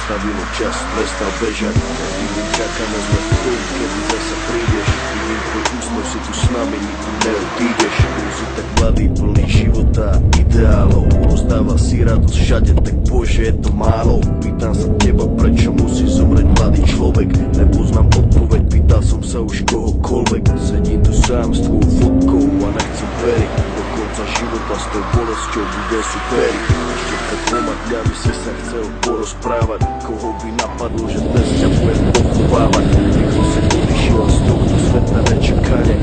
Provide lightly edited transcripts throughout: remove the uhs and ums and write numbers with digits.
zastavilo čas, prestal bežať. Každý deň čakáme sme v tom, kedy zasa prídeš. Vidím tvoj úsmev, si tu s nami, nikdy neodídeš. Bol si tak mladý, plný života a ideálov. Rozdával si radosť všade, tak bože, je to málo. Pýtam sa teba, prečo musí zomrieť mladý človek. Nepoznám odpoveď, pýtal som sa už kohokoľvek. Sedím tu sám s tvojou fotkou a nechcem veriť. Do konca života s tou bolesťou bude superiť. Ešte pred 2 dňami si sa chcel porozprávať. Koho by napadlo, že dnes ťa budem pochovávať. Rýchlo si odišiel z tohto sveta nečakane.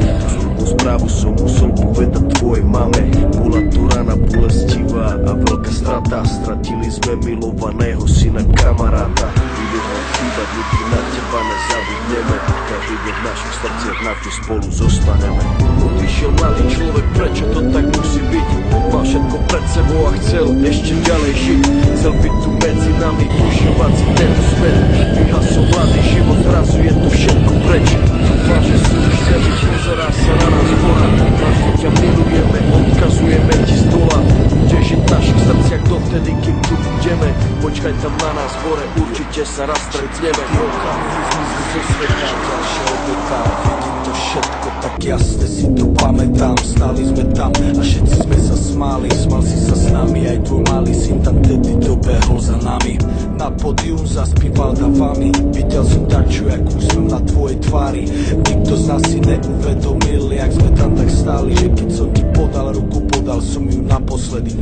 Tú správu som musel povedať tvojej mame. Bola to rana bolestivá a veľká strata. Stratili sme milovaného syna kamaráta. Budeš nám chýbať, ľudí na teba nezabudneme. Každý deň v našich srdciach navždy spolu zostaneme. Odišiel mladý človek, prečo to tak musí byť? Mal všetko pred sebou a chcel ešte ďalej žiť. Chcel byť tu medzi nami, užívať si tento svet. Vyhasol mladý život, zrazu je to všetko preč. Dúfam, že si už nebyť, pozerá sa na nás hora. Navždy ťa milujeme, odkazujeme ti z dola. Budeš žiť v našich srdciach dovtedy, kým tu budeme. Počkaj tam na nás hore, určite sa raz stretneme. Zo sveta ďalšia obeta. Vidím to všetko tak jasne, si to pamätám. Stáli sme tam a všetci sme sa smáli. Smal si sa s nami, aj tvoj malý syn tam tedy dobehol za nami. Na pódium zaspíval davami. Videl som dačo, jak úsmev na tvojej tvári. Nikto z nás si neuvedomil, jak sme tam tak stáli. Že keď som ti podal ruku, podal som ju naposledy.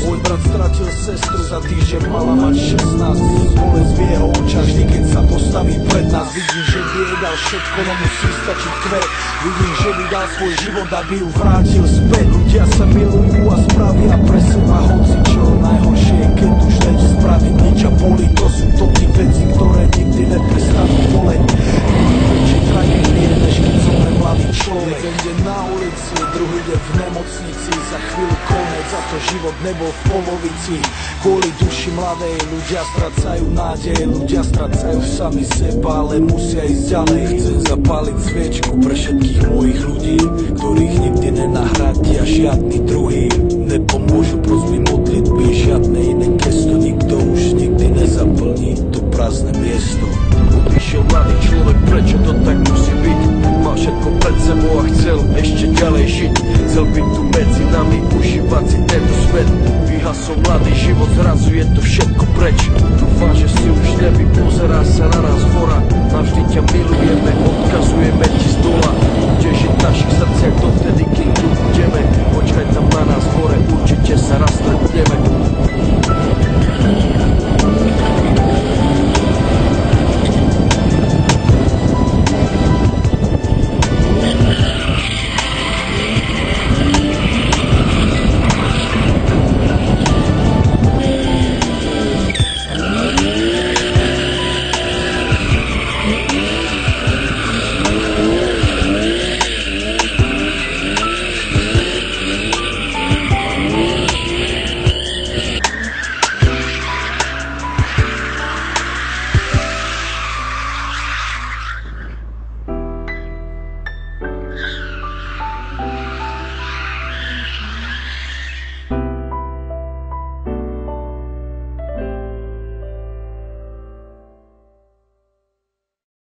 Môj brat stratil sestru za týždeň, mala mať 16. Vidím bolesť v jeho očach, vždy keď sa postaví pred nás. Vidím, že by jej dal všetko, no musí stačiť kvet. Vidím, že by dal svoj život, aby ju vrátil späť. Ľudia sa milujú a spravia pre seba hocičo. Najhoršie je, keď už neč spraviť nič a boli. To sú to tí veci, ktoré nikdy neprestanú boleť. Či tragédie, než keď zomre mladý človek. Jeden deň na ulici, druhý deň v nemocnici. Za chvíľu konec, za to život nebol v polovici. Kvôli duši mladej ľudia strácajú nádej. Ľudia strácajú sami seba, ale musia ísť ďalej. Chcem zapáliť sviečku pre všetkých mojich ľudí, ktorých nikdy nenahradia žiadny druhý. Nepomôžu prosby modlitby, žiadne iné gesto. Nikto už nikdy nezaplní to prázdne miesto. Odišiel mladý človek, prečo to tak musí byť? Mal všetko pred sebou a chcel ešte ďalej žiť. Chcel byť tu medzi nami, užívať si tento svet. Vyhasol mladý život, zrazu je to všetko preč. Dúfam, že si už nebi, pozerá sa na nás hora. Navždy ťa milujeme, odkazujeme ti z dola. Budeš žiť v našich srdciach dovtedy, kým tu budeme. Počkaj tam na nás hore, určite sa raz stretneme.